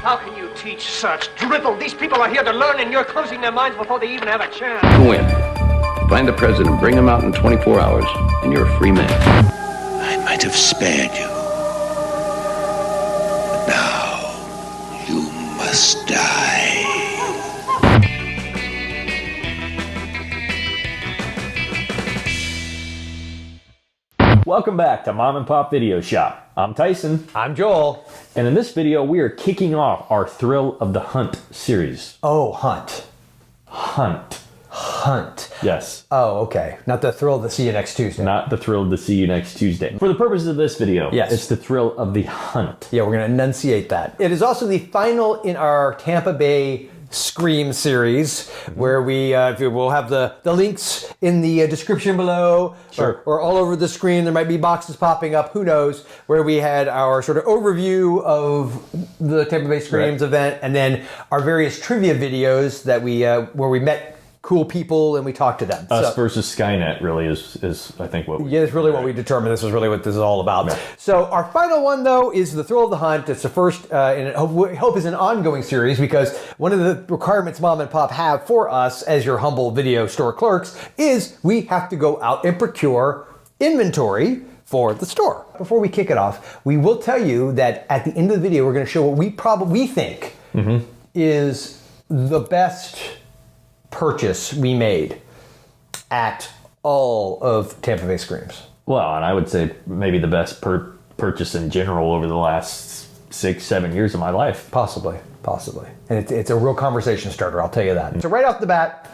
How can you teach such drivel? These people are here to learn, and you're closing their minds before they even have a chance. You win. Find the president, bring him out in 24 hours, and you're a free man. I might have spared you. But now, you must die. Welcome back to Mom and Pop Video Shop. I'm Tyson. I'm Joel. And in this video, we are kicking off our Thrill of the Hunt series. Oh, Hunt. Hunt. Hunt. Yes. Oh, okay. Not the thrill to see you next Tuesday. Not the thrill to see you next Tuesday. For the purposes of this video, yes, it's the thrill of the hunt. Yeah, we're going to enunciate that. It is also the final in our Tampa Bay Screams series, where we'll have the links in the description below, sure, or all over the screen. There might be boxes popping up, who knows, where we had our sort of overview of the Tampa Bay Screams event, and then our various trivia videos that we where we met cool people and we talked to them. Us versus Skynet really is I think what we... Yeah, it's really what we determined. This is really what this is all about. Right. So our final one, though, is the Thrill of the Hunt. It's the first, and I hope is an ongoing series, because one of the requirements Mom and Pop have for us as your humble video store clerks is we have to go out and procure inventory for the store. Before we kick it off, we will tell you that at the end of the video, we're going to show what we think is the best purchase we made at all of Tampa Bay Screams. Well, and I would say maybe the best purchase in general over the last 6-7 years of my life. Possibly. And it's a real conversation starter, I'll tell you that. So right off the bat,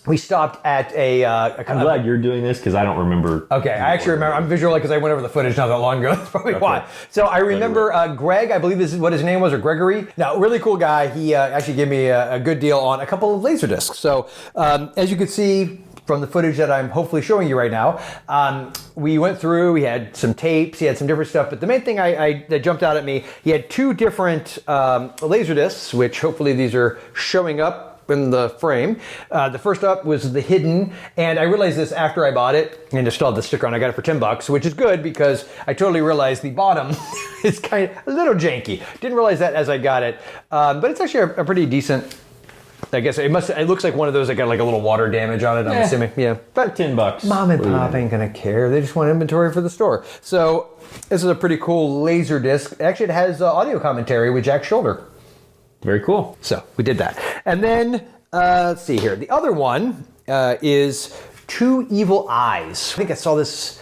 we stopped at I'm glad you're doing this because I don't remember. Okay, I actually remember. I'm visual because I went over the footage not that long ago. That's probably why. So I remember Greg, I believe this is what his name was, or Gregory. No, really cool guy. He actually gave me a good deal on a couple of Laserdiscs. So as you can see from the footage that I'm hopefully showing you right now, we went through, he had some tapes, he had some different stuff, but the main thing that jumped out at me, he had two different Laserdiscs, which hopefully these are showing up in the frame. The first up was the Hidden, and I realized this after I bought it, and I still have the sticker on. I got it for $10, which is good because I totally realized the bottom is kind of a little janky. Didn't realize that as I got it, but it's actually a pretty decent. I guess it looks like one of those that got like a little water damage on it. I'm assuming, yeah. But $10. Mom and Pop ain't gonna care. They just want inventory for the store. So this is a pretty cool laser disc. Actually, it has audio commentary with Jack Shoulder. Very cool. So we did that. And then, let's see here. The other one is Two Evil Eyes. I think I saw this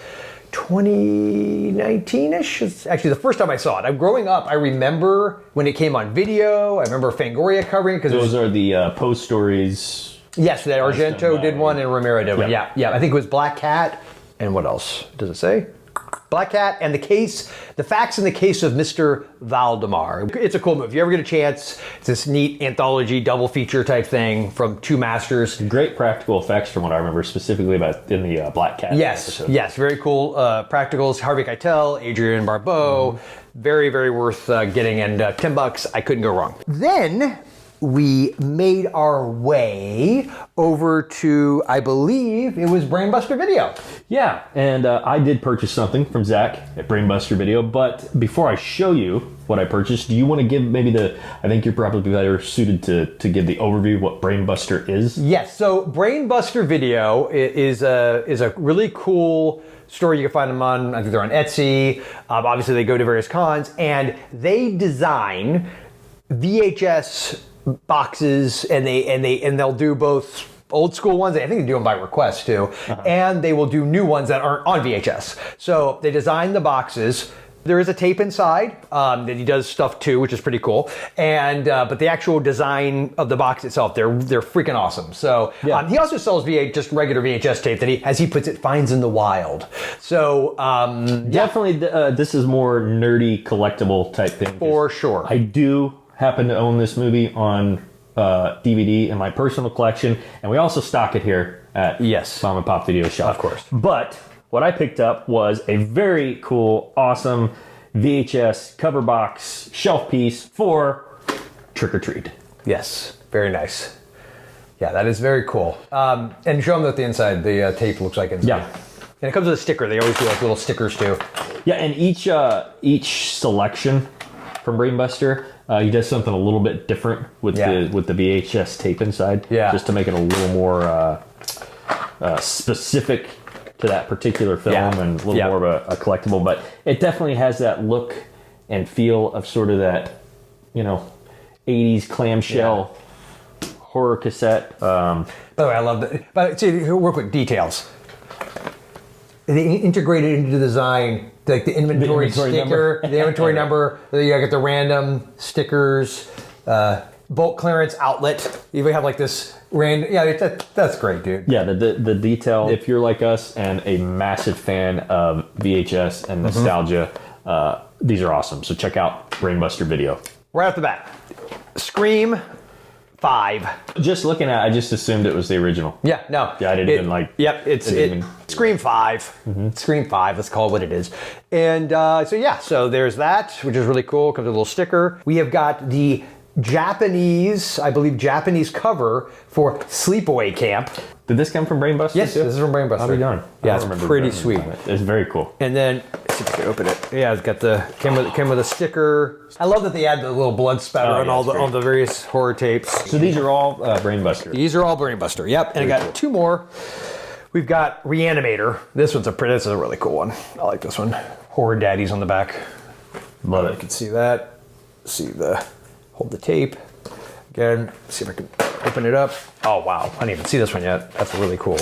2019-ish. It's actually the first time I saw it. Growing up, I remember when it came on video. I remember Fangoria covering it. Those are the Post Stories. Yes, that Argento did one and Romero did one. Yeah. I think it was Black Cat. And what else does it say? Black Cat and the facts in the case of Mr. Valdemar. It's a cool movie. If you ever get a chance, it's this neat anthology double feature type thing from two masters. Great practical effects from what I remember specifically about in the Black Cat episode. Yes, very cool practicals. Harvey Keitel, Adrienne Barbeau. Very, very worth getting, and $10, I couldn't go wrong. Then we made our way over to, I believe it was Brainbuster Video. Yeah, and I did purchase something from Zach at Brainbuster Video, but before I show you what I purchased, do you want to give maybe I think you're probably better suited to give the overview of what Brainbuster is? Yes, so Brainbuster Video is a really cool store. You can find them on, I think they're on Etsy. Obviously they go to various cons, and they design VHS boxes, and they'll do both old school ones. I think they do them by request too, and they will do new ones that aren't on VHS. So they design the boxes. There is a tape inside that he does stuff too, which is pretty cool. And but the actual design of the box itself, they're freaking awesome. So he also sells just regular VHS tape that he, as he puts it, finds in the wild. So definitely, this is more nerdy collectible type thing. For sure. I do happen to own this movie on DVD in my personal collection, and we also stock it here at Mom and Pop Video Shop. Of course. But what I picked up was a very cool, awesome VHS cover box shelf piece for Trick or Treat. Yes, very nice. Yeah, that is very cool. And show them that the inside, the tape looks like inside. Yeah. And it comes with a sticker. They always do like little stickers too. Yeah, and each selection from Brainbuster. He does something a little bit different with the VHS tape inside, just to make it a little more specific to that particular film and a little more of a collectible. But it definitely has that look and feel of sort of that, 80s clamshell horror cassette. By the way, I love that. But see, real quick, details. They integrated into the design, like the inventory sticker, the inventory number. You get the random stickers, bulk clearance outlet. You even have like this random. Yeah, that's great, dude. Yeah, the detail. If you're like us and a massive fan of VHS and nostalgia, these are awesome. So check out Brainbuster Video. Right off the bat, Scream 5. Just looking at it, I just assumed it was the original. Yeah, no. Yeah, I didn't even like... Yep, it's Scream 5. Scream 5, let's call it what it is. And so there's that, which is really cool. Comes with a little sticker. We have got the Japanese cover for Sleepaway Camp. Did this come from Brainbuster? Yes, too? this is from Brainbuster. I'll be darned. Yeah, it's pretty sweet. It's very cool. And then, let's see if I can open it. Yeah, it's got came with a sticker. I love that they add the little blood spatter on all the various horror tapes. So these are all Brainbuster. These are all Brainbuster. Yep. And I got two more. We've got Reanimator. This is a really cool one. I like this one. Horror Daddies on the back. Love it. You can see that. Hold the tape. Again, see if I can open it up. Oh, wow. I didn't even see this one yet. That's really cool.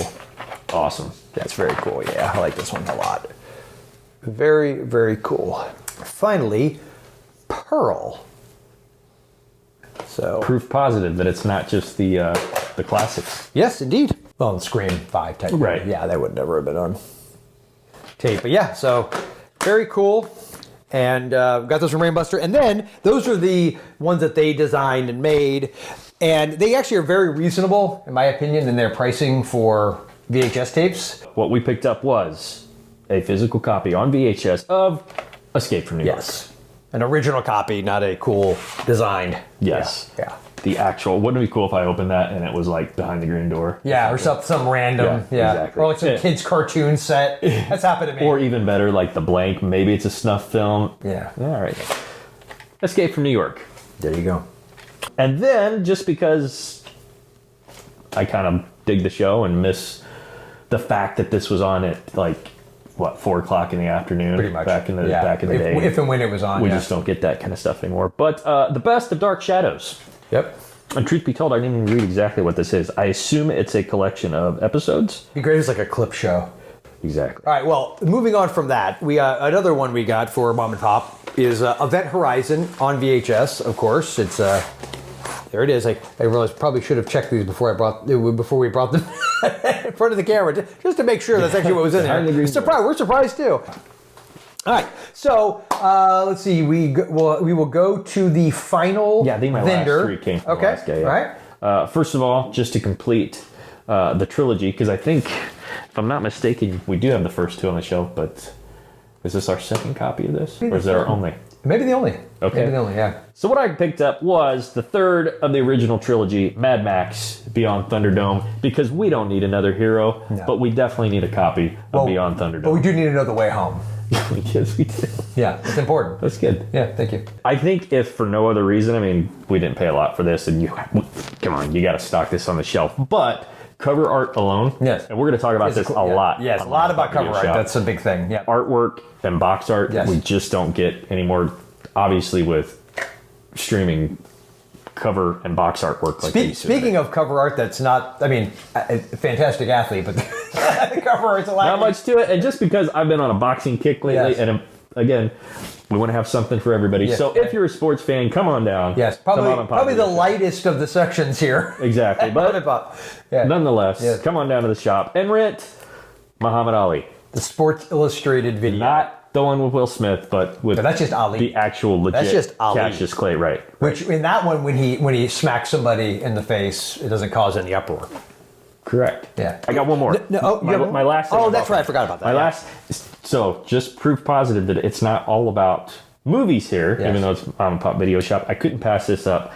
Awesome. That's very cool. Yeah, I like this one a lot. Very, very cool. Finally, Pearl. So proof positive that it's not just the classics. Yes, indeed. Well, in Scream 5 type. Right. Yeah, that would never have been on tape. But yeah, so very cool. And got those from Brainbuster. And then those are the ones that they designed and made. And they actually are very reasonable, in my opinion, in their pricing for VHS tapes. What we picked up was a physical copy on VHS of Escape from New York. Yes. An original copy, not a cool designed. Yes. Yeah. The actual, wouldn't it be cool if I opened that and it was like behind the green door? Yeah, or some random. Yeah, exactly. Or like some kids' cartoon set. That's happened to me. Or even better, like the blank, maybe it's a snuff film. Yeah. All right. Escape from New York. There you go. And then, just because I kind of dig the show and miss the fact that this was on at 4 o'clock in the afternoon, Pretty much. back in the day. If and when it was on. We just don't get that kind of stuff anymore. But The Best of Dark Shadows. Yep. And truth be told, I didn't even read exactly what this is. I assume it's a collection of episodes. It'd be great as like a clip show. Exactly. All right, well, moving on from that, we another one we got for Mom and Pop is Event Horizon on VHS, of course. It's there it is. I realized probably should have checked these before we brought them in front of the camera, just to make sure that's actually what was in there. We're surprised too. All right, so let's see. We will go to the final Yeah, I think my vendor. last three came from the last guy. All right. First of all, just to complete the trilogy, because I think, if I'm not mistaken, we do have the first two on the shelf, but is this our second copy of this? Or is it our only? Maybe the only. Okay. Maybe the only, yeah. So what I picked up was the third of the original trilogy, Mad Max Beyond Thunderdome, because we don't need another hero, but we definitely need a copy of Beyond Thunderdome. But we do need another way home. Yes, we do. Yeah, it's important. That's good. Yeah, thank you. I think if for no other reason, I mean, we didn't pay a lot for this, and you got to stock this on the shelf. But cover art alone, yes, and we're going to talk about this a lot. Yes, a lot about cover art. That's a big thing. Yeah, artwork and box art, we just don't get anymore. Obviously, with streaming cover and box artwork like Speaking of cover art, that's not, I mean, a fantastic athlete, but the cover art's a lot. Not much to it, and just because I've been on a boxing kick lately, and again, we want to have something for everybody. Yes. So if you're a sports fan, come on down. Yes, probably the lightest of the sections here. Exactly, but nonetheless, come on down to the shop and rent Muhammad Ali. The Sports Illustrated video. Not the one with Will Smith, but with that's just Ali. The actual legit that's just Ali. Cassius Clay, right. Which in that one, when he smacks somebody in the face, it doesn't cause any uproar. Correct. Yeah. I got one more. My last thing. Oh, that's right. I forgot about that. My last. So just proof positive that it's not all about movies here, even though it's Mom and Pop Video Shop. I couldn't pass this up.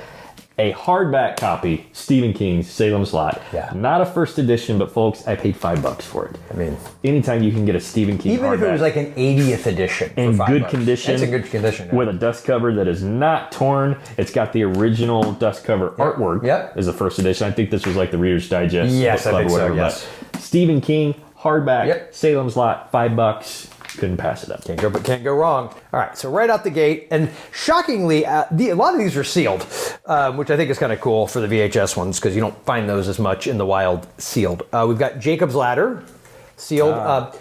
a hardback copy, Stephen King's Salem's Lot. Yeah. Not a first edition, but folks, I paid $5 for it. I mean, anytime you can get a Stephen King even if it hardback was like an 80th edition in for good $5. condition, It's in good condition. Yeah. with a dust cover that is not torn. It's got the original dust cover artwork. Yep. Is the first edition. I think this was like the Reader's Digest. Yes, book I club think or so, whatever, yes. but Stephen King hardback. Yep. Salem's Lot, $5. Couldn't pass it up. Can't go wrong. All right, so right out the gate, and shockingly, a lot of these are sealed, which I think is kind of cool for the VHS ones because you don't find those as much in the wild sealed. We've got Jacob's Ladder, sealed.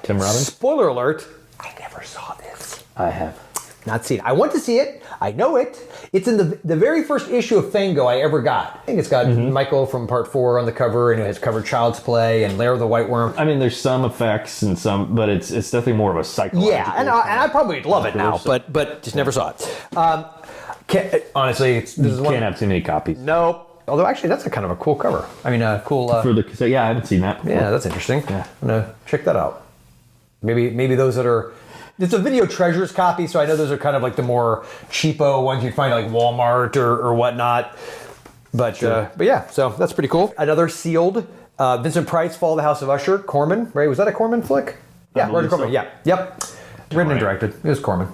Tim Robbins? Spoiler alert, I never saw this. I have. Not seen it. I want to see it. I know it. It's in the very first issue of Fango I ever got. I think it's got Michael from Part 4 on the cover, and it's covered Child's Play and Lair of the White Worm. I mean, there's some effects and some, but it's definitely more of a psychological. Yeah, and I probably love it now, but just never saw it. Honestly, this is one. Can't have too many copies. Nope. Although actually, that's a kind of a cool cover. I mean, cool. For the cassette, yeah, I haven't seen that before. Yeah, that's interesting. Yeah. I'm gonna check that out. Maybe those that are. It's a Video Treasures copy, so I know those are kind of like the more cheapo ones you'd find like Walmart or whatnot. But yeah, so that's pretty cool. Another sealed Vincent Price, Fall of the House of Usher, Corman, right? Was that a Corman flick? Yeah, Roger believe Corman. so. Yeah, yep. Written and directed. It was Corman.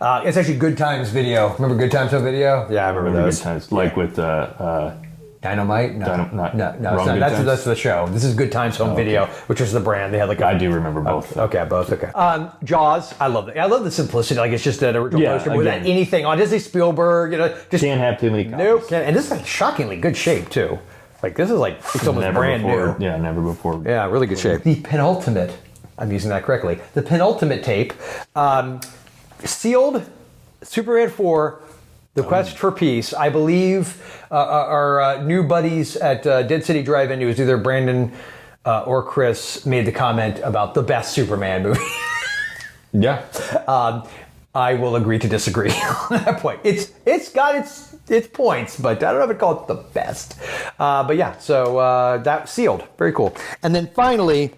It's actually Good Times Video. Remember Good Times Home Video? Yeah, I remember those. Good times, like with Dynamite? No, no, it's Wrong not. Good Times? That's the show. This is Good Times Home Video, which was the brand. They had like I do remember both. Okay, both. Okay. Jaws. I love it. I love the simplicity. Like it's just an original poster without again. anything on Disney Spielberg. Just Can't have too many copies. nope. And this is like shockingly good shape too. Like this is like it's almost Never brand before. new. Yeah, never before. Yeah, really good shape. The penultimate. I'm using that correctly. The penultimate tape, sealed. Superman 4. The Quest for Peace, I believe our new buddies at Dead City Drive-In, it was either Brandon or Chris, made the comment about the best Superman movie. Yeah. I will agree to disagree on that point. It's got its points, but I don't know if I'd call it the best. But yeah, so that sealed. Very cool. And then finally,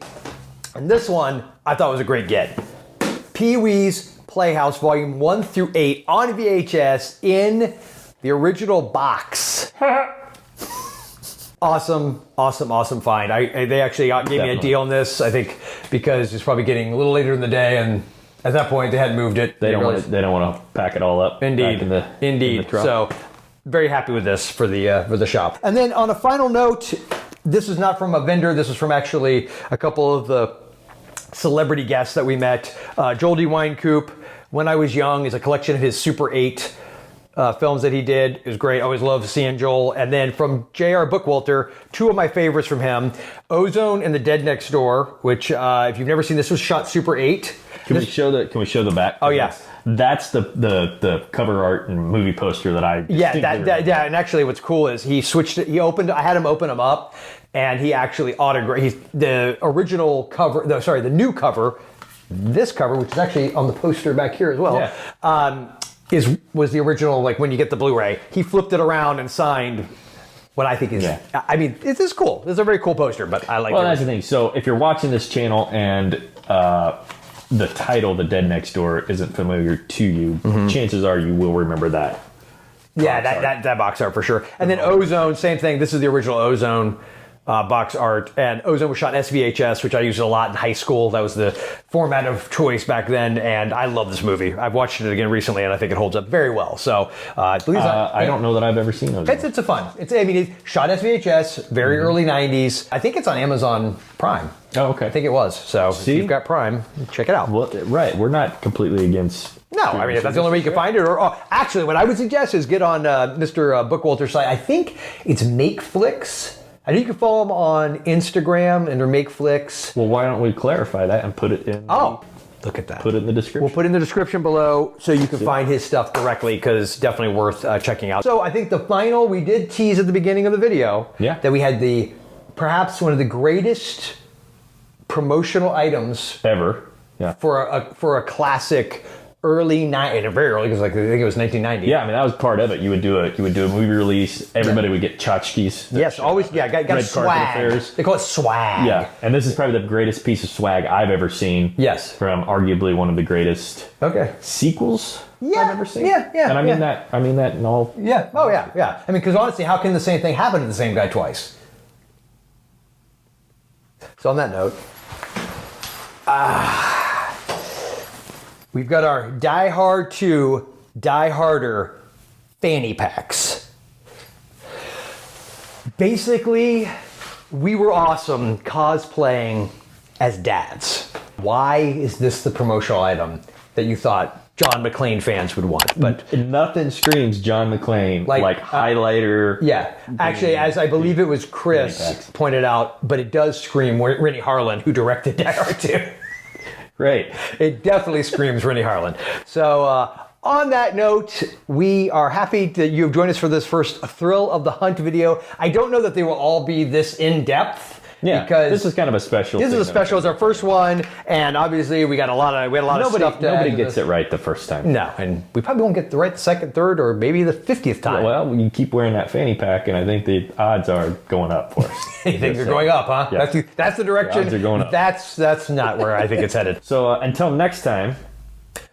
and this one I thought was a great get. Pee-wee's Playhouse Volume 1 through 8 on VHS in the original box. Awesome find. They actually gave me a deal on this, I think, because it's probably getting a little later in the day, and at that point they hadn't moved it. They don't want to pack it all up. Indeed. Back in the truck. So very happy with this for the shop. And then on a final note, this is not from a vendor. This is from actually a couple of the celebrity guests that we met. Joel D. Winecoop, When I Was Young, is a collection of his Super 8 films that he did. It was great. Always loved seeing Joel. And then from J.R. Bookwalter, two of my favorites from him, Ozone and The Dead Next Door, which if you've never seen, this was shot Super 8. Can we show the back? Oh, yeah. That's the cover art and movie poster that I Yeah, and actually what's cool is he switched it. I had him open them up, and he actually autographed the original cover, the new cover, this cover, which is actually on the poster back here as well. Yeah. Was the original, like when you get the Blu-ray. He flipped it around and signed what I think is, I mean, this is cool. This is a very cool poster, but I like it. Well, that's the thing. So if you're watching this channel and the title, The Dead Next Door, isn't familiar to you, chances are you will remember that. Yeah, that box art for sure. And then Ozone, same thing. This is the original Ozone box art, and Ozone was shot in SVHS, which I used a lot in high school. That was the format of choice back then, and I love this movie. I've watched it again recently, and I think it holds up very well. So, I don't know that I've ever seen Ozone. It's a fun. It's shot SVHS, very early '90s. I think it's on Amazon Prime. Oh, okay. I think it was. So if you've got Prime, check it out. Well, right, we're not completely against. No, I mean, if that's the only way you can find it, or actually, what I would suggest is get on Mr. Bookwalter's site. I think it's MakeFlix. I know you can follow them on Instagram and their MakeFlix. Well, why don't we clarify that and put it in? Look at that. Put it in the description. We'll put it in the description below so you can find his stuff directly, because definitely worth checking out. So I think the final, we did tease at the beginning of the video that we had perhaps one of the greatest promotional items ever. Yeah. For a classic early very early, because I think it was 1990. Yeah, I mean that was part of it. You would do a movie release. Everybody would get tchotchkes. Yes, always. Yeah, got swag. They call it swag. Yeah, and this is probably the greatest piece of swag I've ever seen. Yes, from arguably one of the greatest. Okay. Sequels. Yeah, I've ever seen. yeah. And I mean that. I mean that in all. Yeah. Oh yeah, yeah. I mean, because honestly, how can the same thing happen to the same guy twice? So on that note, we've got our Die Hard 2, Die Harder fanny packs. Basically, we were awesome cosplaying as dads. Why is this the promotional item that you thought John McClane fans would want? But Nothing screams John McClane like highlighter. yeah, actually, as I believe it was Chris pointed out, but it does scream Rennie Harlan, who directed Die Hard 2. Great. It definitely screams Rennie Harlan. So on that note, we are happy that you have joined us for this first Thrill of the Hunt video. I don't know that they will all be this in-depth. Yeah, because this is kind of a special. This is a special. It's our first one, and obviously we had a lot of stuff. Nobody gets it right the first time. No, and we probably won't get the right the second, third, or maybe the 50th time. Well, you keep wearing that fanny pack, and I think the odds are going up for us. You think they're going up, huh? Yeah. That's the direction. The odds are going up. That's not where I think it's headed. So until next time,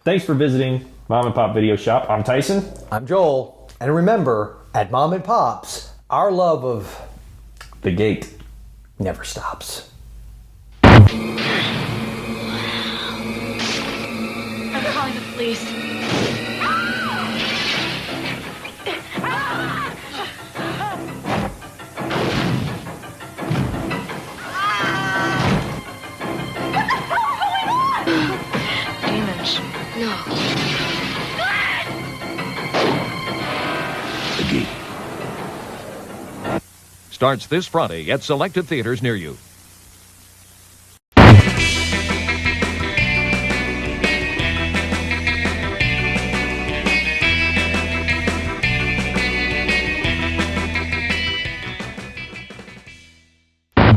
thanks for visiting Mom and Pop Video Shop. I'm Tyson. I'm Joel, and remember, at Mom and Pop's, our love of The Gate never stops. I'm calling the police. Demons. No. The Geek. Starts this Friday at selected theaters near you.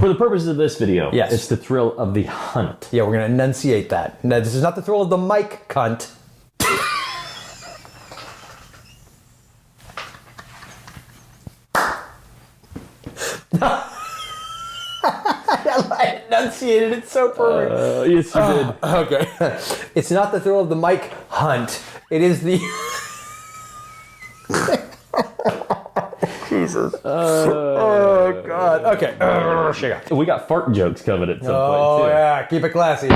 For the purposes of this video, Yes. it's the thrill of the hunt. Yeah, we're going to enunciate that. No, this is not the thrill of the mic, cunt. I enunciated it so perfect. Yes, you did. Okay. It's not the thrill of the mic hunt. It is the... Jesus. Oh, God. Okay. We got fart jokes coming at some point, Oh, too. yeah. Keep it classy.